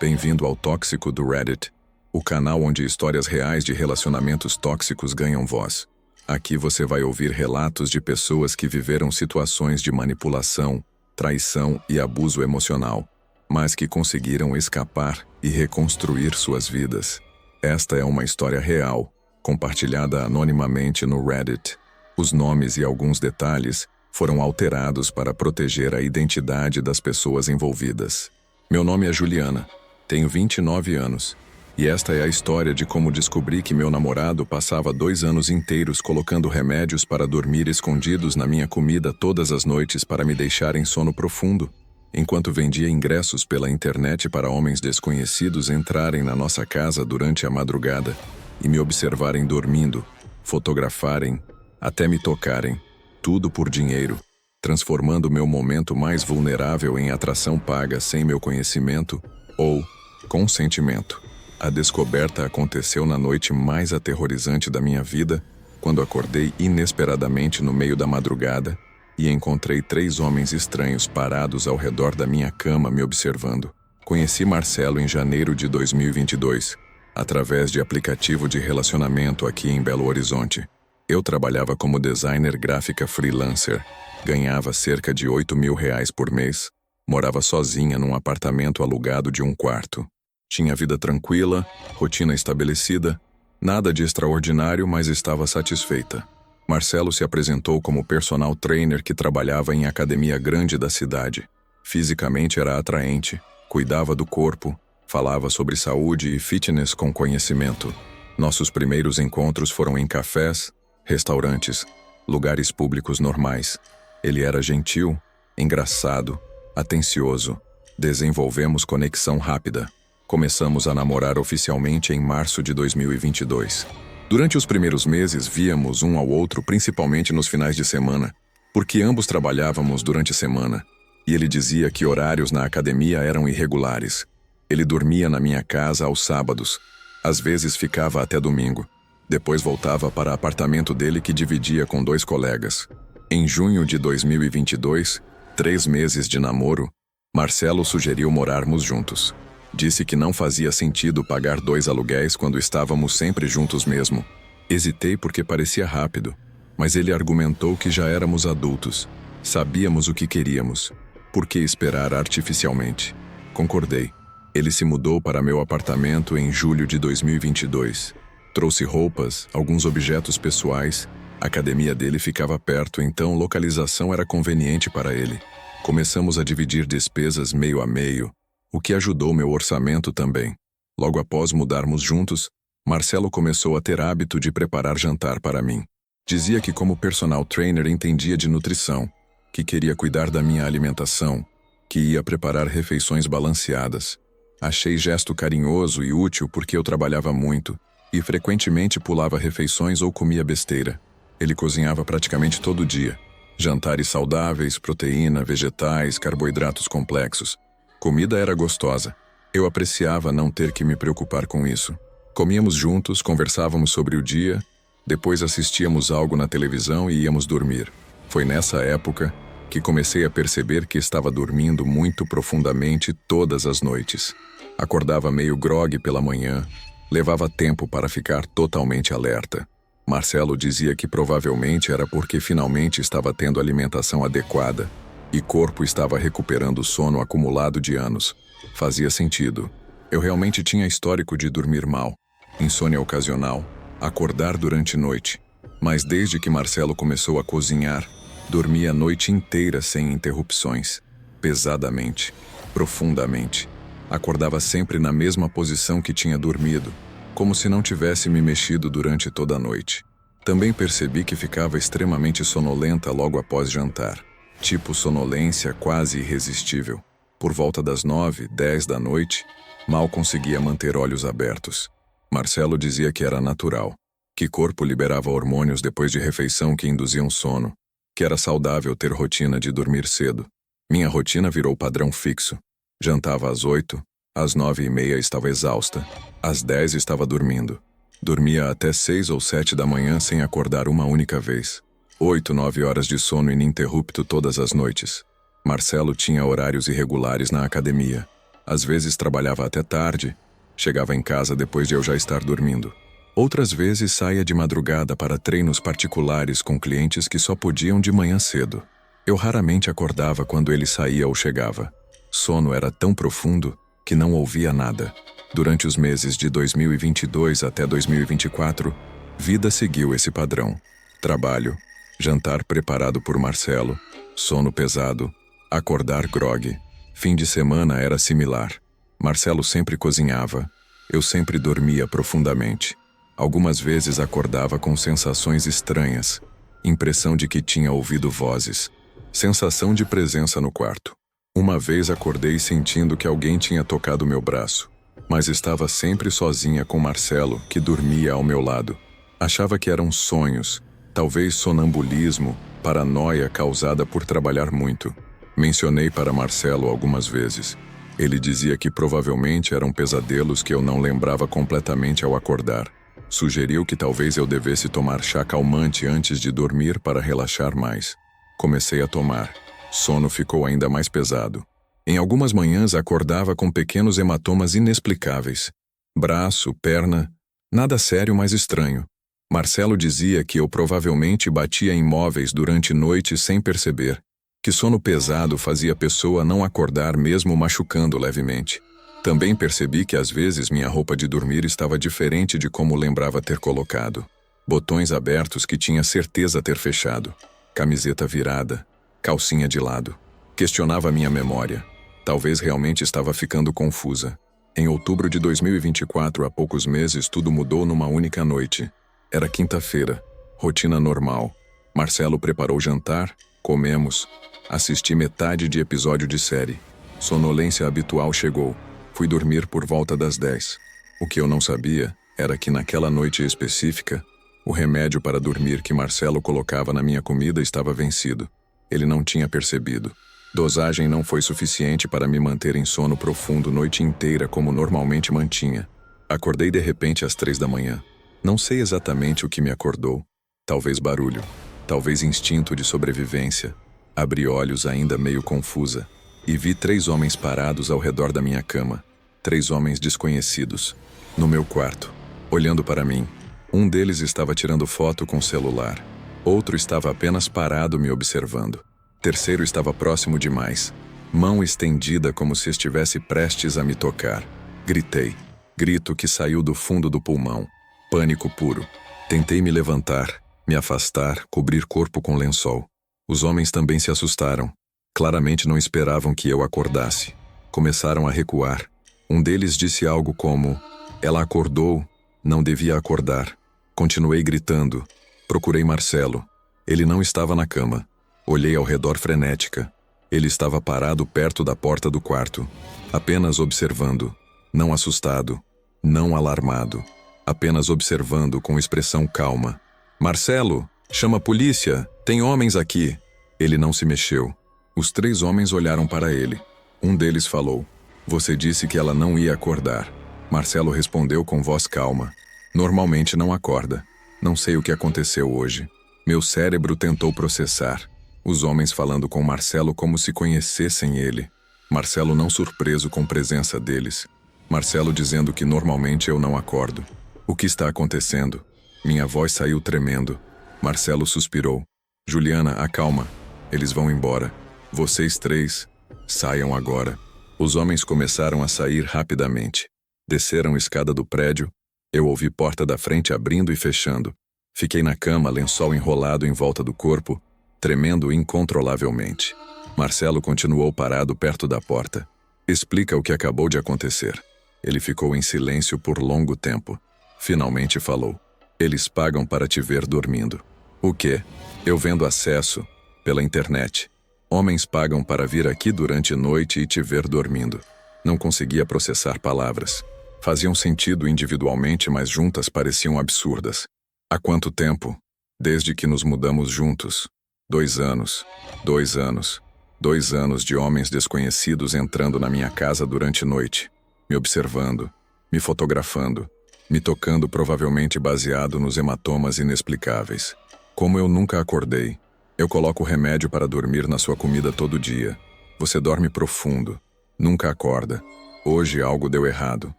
Bem-vindo ao Tóxico do Reddit, o canal onde histórias reais de relacionamentos tóxicos ganham voz. Aqui você vai ouvir relatos de pessoas que viveram situações de manipulação, traição e abuso emocional, mas que conseguiram escapar e reconstruir suas vidas. Esta é uma história real, compartilhada anonimamente no Reddit. Os nomes e alguns detalhes foram alterados para proteger a identidade das pessoas envolvidas. Meu nome é Juliana, tenho 29 anos, e esta é a história de como descobri que meu namorado passava 2 anos inteiros colocando remédios para dormir escondidos na minha comida todas as noites para me deixar em sono profundo, enquanto vendia ingressos pela internet para homens desconhecidos entrarem na nossa casa durante a madrugada e me observarem dormindo, fotografarem, até me tocarem, tudo por dinheiro, transformando meu momento mais vulnerável em atração paga sem meu conhecimento ou consentimento. A descoberta aconteceu na noite mais aterrorizante da minha vida, quando acordei inesperadamente no meio da madrugada e encontrei 3 homens estranhos parados ao redor da minha cama me observando. Conheci Marcelo em janeiro de 2022, através de aplicativo de relacionamento aqui em Belo Horizonte. Eu trabalhava como designer gráfica freelancer, ganhava cerca de R$ 8.000 por mês, morava sozinha num apartamento alugado de 1 quarto. Tinha vida tranquila, rotina estabelecida, nada de extraordinário, mas estava satisfeita. Marcelo se apresentou como personal trainer que trabalhava em academia grande da cidade. Fisicamente era atraente, cuidava do corpo, falava sobre saúde e fitness com conhecimento. Nossos primeiros encontros foram em cafés, restaurantes, lugares públicos normais. Ele era gentil, engraçado, atencioso. Desenvolvemos conexão rápida. Começamos a namorar oficialmente em março de 2022. Durante os primeiros meses, víamos um ao outro principalmente nos finais de semana, porque ambos trabalhávamos durante a semana, e ele dizia que horários na academia eram irregulares. Ele dormia na minha casa aos sábados, às vezes ficava até domingo. Depois voltava para o apartamento dele que dividia com 2 colegas. Em junho de 2022, 3 meses de namoro, Marcelo sugeriu morarmos juntos. Disse que não fazia sentido pagar 2 aluguéis quando estávamos sempre juntos mesmo. Hesitei porque parecia rápido, mas ele argumentou que já éramos adultos, sabíamos o que queríamos. Por que esperar artificialmente? Concordei. Ele se mudou para meu apartamento em julho de 2022. Trouxe roupas, alguns objetos pessoais. A academia dele ficava perto, então localização era conveniente para ele. Começamos a dividir despesas meio a meio, o que ajudou meu orçamento também. Logo após mudarmos juntos, Marcelo começou a ter hábito de preparar jantar para mim. Dizia que como personal trainer entendia de nutrição, que queria cuidar da minha alimentação, que ia preparar refeições balanceadas. Achei gesto carinhoso e útil porque eu trabalhava muito e frequentemente pulava refeições ou comia besteira. Ele cozinhava praticamente todo dia. Jantares saudáveis, proteína, vegetais, carboidratos complexos. Comida era gostosa. Eu apreciava não ter que me preocupar com isso. Comíamos juntos, conversávamos sobre o dia, depois assistíamos algo na televisão e íamos dormir. Foi nessa época que comecei a perceber que estava dormindo muito profundamente todas as noites. Acordava meio grogue pela manhã, levava tempo para ficar totalmente alerta. Marcelo dizia que provavelmente era porque finalmente estava tendo alimentação adequada e corpo estava recuperando o sono acumulado de anos. Fazia sentido. Eu realmente tinha histórico de dormir mal, insônia ocasional, acordar durante a noite. Mas desde que Marcelo começou a cozinhar, dormia a noite inteira sem interrupções, pesadamente, profundamente. Acordava sempre na mesma posição que tinha dormido, como se não tivesse me mexido durante toda a noite. Também percebi que ficava extremamente sonolenta logo após jantar. Tipo sonolência quase irresistível. Por volta das 9, 10 da noite, mal conseguia manter olhos abertos. Marcelo dizia que era natural, que corpo liberava hormônios depois de refeição que induziam sono, que era saudável ter rotina de dormir cedo. Minha rotina virou padrão fixo. Jantava às 8, às 9h30 estava exausta, às 10 estava dormindo. Dormia até 6 ou 7 da manhã sem acordar uma única vez. 8, 9 horas de sono ininterrupto todas as noites. Marcelo tinha horários irregulares na academia. Às vezes trabalhava até tarde, chegava em casa depois de eu já estar dormindo. Outras vezes saía de madrugada para treinos particulares com clientes que só podiam de manhã cedo. Eu raramente acordava quando ele saía ou chegava. Sono era tão profundo que não ouvia nada. Durante os meses de 2022 até 2024, vida seguiu esse padrão. Trabalho, jantar preparado por Marcelo, sono pesado, acordar grogue. Fim de semana era similar. Marcelo sempre cozinhava. Eu sempre dormia profundamente. Algumas vezes acordava com sensações estranhas. Impressão de que tinha ouvido vozes. Sensação de presença no quarto. Uma vez acordei sentindo que alguém tinha tocado meu braço. Mas estava sempre sozinha com Marcelo, que dormia ao meu lado. Achava que eram sonhos, talvez sonambulismo, paranoia causada por trabalhar muito. Mencionei para Marcelo algumas vezes. Ele dizia que provavelmente eram pesadelos que eu não lembrava completamente ao acordar. Sugeriu que talvez eu devesse tomar chá calmante antes de dormir para relaxar mais. Comecei a tomar. Sono ficou ainda mais pesado. Em algumas manhãs acordava com pequenos hematomas inexplicáveis. Braço, perna, nada sério, mas estranho. Marcelo dizia que eu provavelmente batia em móveis durante noites sem perceber. Que sono pesado fazia a pessoa não acordar mesmo machucando levemente. Também percebi que às vezes minha roupa de dormir estava diferente de como lembrava ter colocado. Botões abertos que tinha certeza ter fechado. Camiseta virada. Calcinha de lado. Questionava minha memória. Talvez realmente estava ficando confusa. Em outubro de 2024, há poucos meses, tudo mudou numa única noite. Era quinta-feira. Rotina normal. Marcelo preparou o jantar. Comemos. Assisti metade de episódio de série. Sonolência habitual chegou. Fui dormir por volta das 10. O que eu não sabia era que naquela noite específica, o remédio para dormir que Marcelo colocava na minha comida estava vencido. Ele não tinha percebido. Dosagem não foi suficiente para me manter em sono profundo noite inteira como normalmente mantinha. Acordei de repente às 3 da manhã. Não sei exatamente o que me acordou. Talvez barulho. Talvez instinto de sobrevivência. Abri olhos ainda meio confusa e vi 3 homens parados ao redor da minha cama. 3 homens desconhecidos. No meu quarto, olhando para mim. Um deles estava tirando foto com o celular. Outro estava apenas parado me observando. Terceiro estava próximo demais. Mão estendida como se estivesse prestes a me tocar. Gritei. Grito que saiu do fundo do pulmão. Pânico puro. Tentei me levantar, me afastar, cobrir corpo com lençol. Os homens também se assustaram. Claramente não esperavam que eu acordasse. Começaram a recuar. Um deles disse algo como: "Ela acordou, não devia acordar." Continuei gritando. Procurei Marcelo. Ele não estava na cama. Olhei ao redor frenética. Ele estava parado perto da porta do quarto, apenas observando. Não assustado, não alarmado. Apenas observando com expressão calma. "Marcelo, chama a polícia, tem homens aqui." Ele não se mexeu. Os 3 homens olharam para ele. Um deles falou: "Você disse que ela não ia acordar." Marcelo respondeu com voz calma: "Normalmente não acorda. Não sei o que aconteceu hoje." Meu cérebro tentou processar. Os homens falando com Marcelo como se conhecessem ele. Marcelo não surpreso com a presença deles. Marcelo dizendo que normalmente eu não acordo. O que está acontecendo? Minha voz saiu tremendo. Marcelo suspirou. "Juliana, acalma. Eles vão embora. Vocês 3, saiam agora." Os homens começaram a sair rapidamente. Desceram a escada do prédio. Eu ouvi porta da frente abrindo e fechando. Fiquei na cama, lençol enrolado em volta do corpo, tremendo incontrolavelmente. Marcelo continuou parado perto da porta. "Explica o que acabou de acontecer." Ele ficou em silêncio por longo tempo. Finalmente falou: "Eles pagam para te ver dormindo." "O quê?" "Eu vendo acesso pela internet. Homens pagam para vir aqui durante a noite e te ver dormindo." Não conseguia processar palavras. Faziam sentido individualmente, mas juntas pareciam absurdas. "Há quanto tempo?" "Desde que nos mudamos juntos." 2 anos. 2 anos. 2 anos de homens desconhecidos entrando na minha casa durante a noite, me observando, me fotografando, me tocando, provavelmente baseado nos hematomas inexplicáveis. Como eu nunca acordei. Eu coloco remédio para dormir na sua comida todo dia. Você dorme profundo. Nunca acorda. Hoje algo deu errado.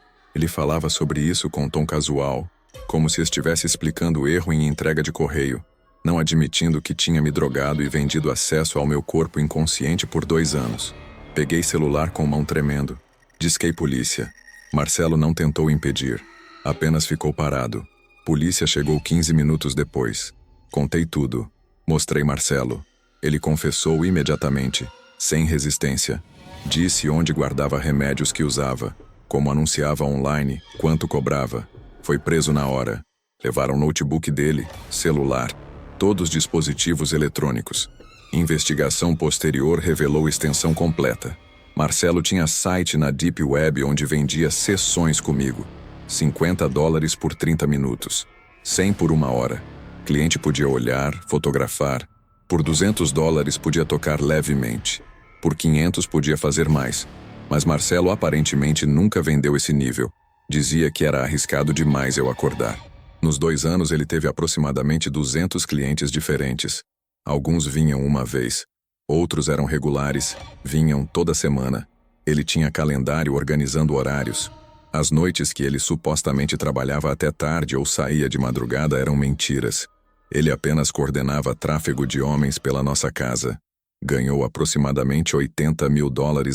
Ele falava sobre isso com um tom casual, como se estivesse explicando o erro em entrega de correio, não admitindo que tinha me drogado e vendido acesso ao meu corpo inconsciente por 2 anos. Peguei celular com mão tremendo. Disquei polícia. Marcelo não tentou impedir. Apenas ficou parado. Polícia chegou 15 minutos depois. Contei tudo. Mostrei Marcelo. Ele confessou imediatamente, sem resistência. Disse onde guardava remédios que usava, como anunciava online, quanto cobrava. Foi preso na hora. Levaram o notebook dele, celular, todos os dispositivos eletrônicos. Investigação posterior revelou extensão completa. Marcelo tinha site na Deep Web onde vendia sessões comigo. $50 por 30 minutos. 100 por 1 hora. Cliente podia olhar, fotografar. Por $200 podia tocar levemente. Por 500 podia fazer mais. Mas Marcelo aparentemente nunca vendeu esse nível. Dizia que era arriscado demais eu acordar. Nos 2 anos ele teve aproximadamente 200 clientes diferentes. Alguns vinham uma vez. Outros eram regulares, vinham toda semana. Ele tinha calendário organizando horários. As noites que ele supostamente trabalhava até tarde ou saía de madrugada eram mentiras. Ele apenas coordenava tráfego de homens pela nossa casa. Ganhou aproximadamente $80 mil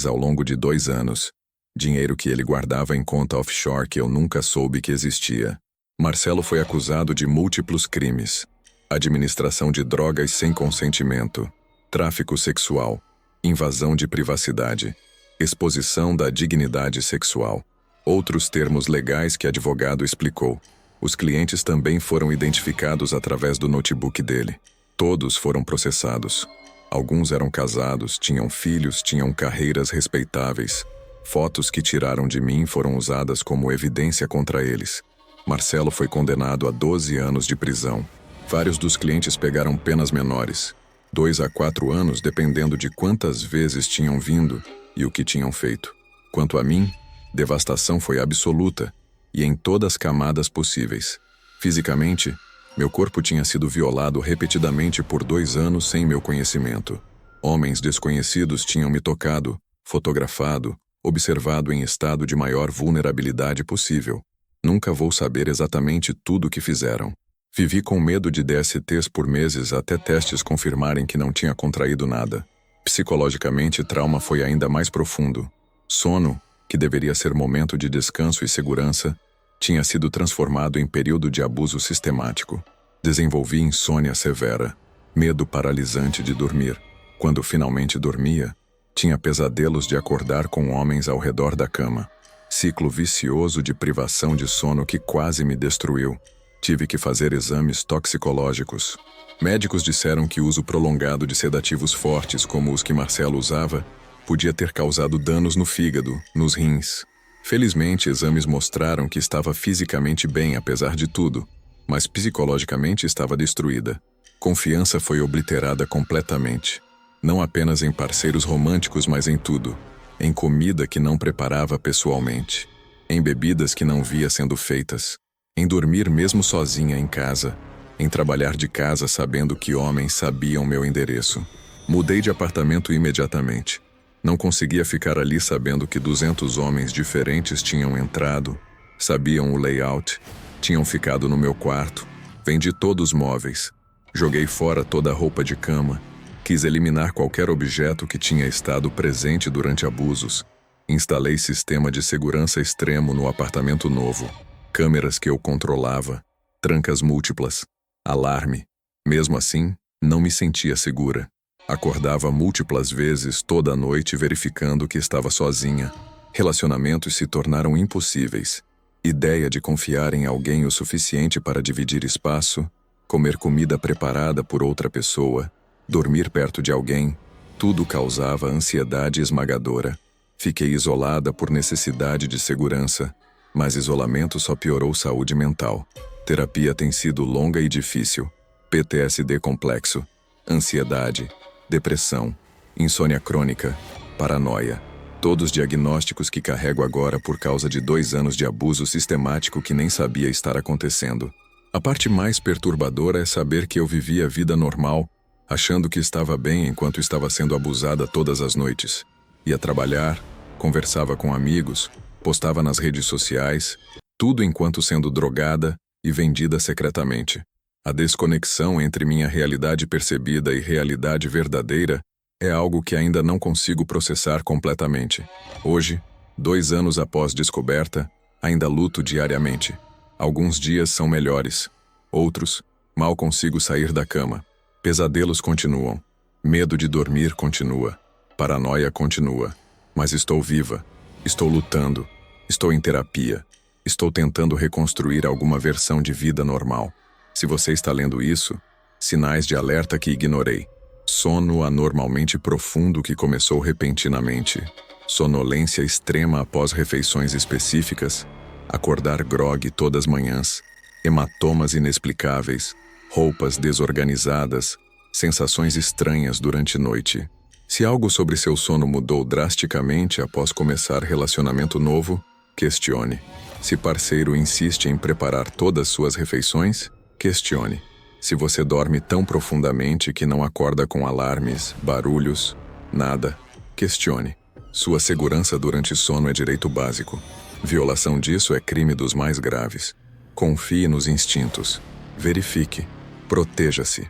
ao longo de 2 anos. Dinheiro que ele guardava em conta offshore que eu nunca soube que existia. Marcelo foi acusado de múltiplos crimes: administração de drogas sem consentimento, tráfico sexual, invasão de privacidade, exposição da dignidade sexual. Outros termos legais que advogado explicou. Os clientes também foram identificados através do notebook dele. Todos foram processados. Alguns eram casados, tinham filhos, tinham carreiras respeitáveis. Fotos que tiraram de mim foram usadas como evidência contra eles. Marcelo foi condenado a 12 anos de prisão. Vários dos clientes pegaram penas menores, 2 a 4 anos dependendo de quantas vezes tinham vindo e o que tinham feito. Quanto a mim, devastação foi absoluta e em todas as camadas possíveis. Fisicamente, meu corpo tinha sido violado repetidamente por 2 anos sem meu conhecimento. Homens desconhecidos tinham me tocado, fotografado, observado em estado de maior vulnerabilidade possível. Nunca vou saber exatamente tudo o que fizeram. Vivi com medo de DSTs por meses até testes confirmarem que não tinha contraído nada. Psicologicamente, o trauma foi ainda mais profundo. Sono, que deveria ser momento de descanso e segurança, tinha sido transformado em período de abuso sistemático. Desenvolvi insônia severa, medo paralisante de dormir. Quando finalmente dormia, tinha pesadelos de acordar com homens ao redor da cama. Ciclo vicioso de privação de sono que quase me destruiu. Tive que fazer exames toxicológicos. Médicos disseram que o uso prolongado de sedativos fortes, como os que Marcelo usava, podia ter causado danos no fígado, nos rins. Felizmente, exames mostraram que estava fisicamente bem apesar de tudo, mas psicologicamente estava destruída. Confiança foi obliterada completamente. Não apenas em parceiros românticos, mas em tudo. Em comida que não preparava pessoalmente. Em bebidas que não via sendo feitas. Em dormir mesmo sozinha em casa. Em trabalhar de casa sabendo que homens sabiam meu endereço. Mudei de apartamento imediatamente. Não conseguia ficar ali sabendo que 200 homens diferentes tinham entrado, sabiam o layout, tinham ficado no meu quarto. Vendi todos os móveis. Joguei fora toda a roupa de cama. Quis eliminar qualquer objeto que tinha estado presente durante abusos. Instalei sistema de segurança extremo no apartamento novo. Câmeras que eu controlava, trancas múltiplas, alarme. Mesmo assim, não me sentia segura. Acordava múltiplas vezes toda a noite verificando que estava sozinha. Relacionamentos se tornaram impossíveis. Ideia de confiar em alguém o suficiente para dividir espaço, comer comida preparada por outra pessoa, dormir perto de alguém, tudo causava ansiedade esmagadora. Fiquei isolada por necessidade de segurança, mas isolamento só piorou saúde mental. Terapia tem sido longa e difícil. PTSD complexo, ansiedade, depressão, insônia crônica, paranoia. Todos diagnósticos que carrego agora por causa de 2 anos de abuso sistemático que nem sabia estar acontecendo. A parte mais perturbadora é saber que eu vivia a vida normal, achando que estava bem enquanto estava sendo abusada todas as noites. Ia trabalhar, conversava com amigos, Postava nas redes sociais, tudo enquanto sendo drogada e vendida secretamente. A desconexão entre minha realidade percebida e realidade verdadeira é algo que ainda não consigo processar completamente. Hoje, 2 anos após descoberta, ainda luto diariamente. Alguns dias são melhores. Outros, mal consigo sair da cama. Pesadelos continuam. Medo de dormir continua. Paranoia continua. Mas estou viva. Estou lutando. Estou em terapia. Estou tentando reconstruir alguma versão de vida normal. Se você está lendo isso, sinais de alerta que ignorei. Sono anormalmente profundo que começou repentinamente. Sonolência extrema após refeições específicas. Acordar grogue todas as manhãs. Hematomas inexplicáveis. Roupas desorganizadas. Sensações estranhas durante a noite. Se algo sobre seu sono mudou drasticamente após começar relacionamento novo, questione. Se parceiro insiste em preparar todas suas refeições, questione. Se você dorme tão profundamente que não acorda com alarmes, barulhos, nada, questione. Sua segurança durante sono é direito básico. Violação disso é crime dos mais graves. Confie nos instintos. Verifique. Proteja-se.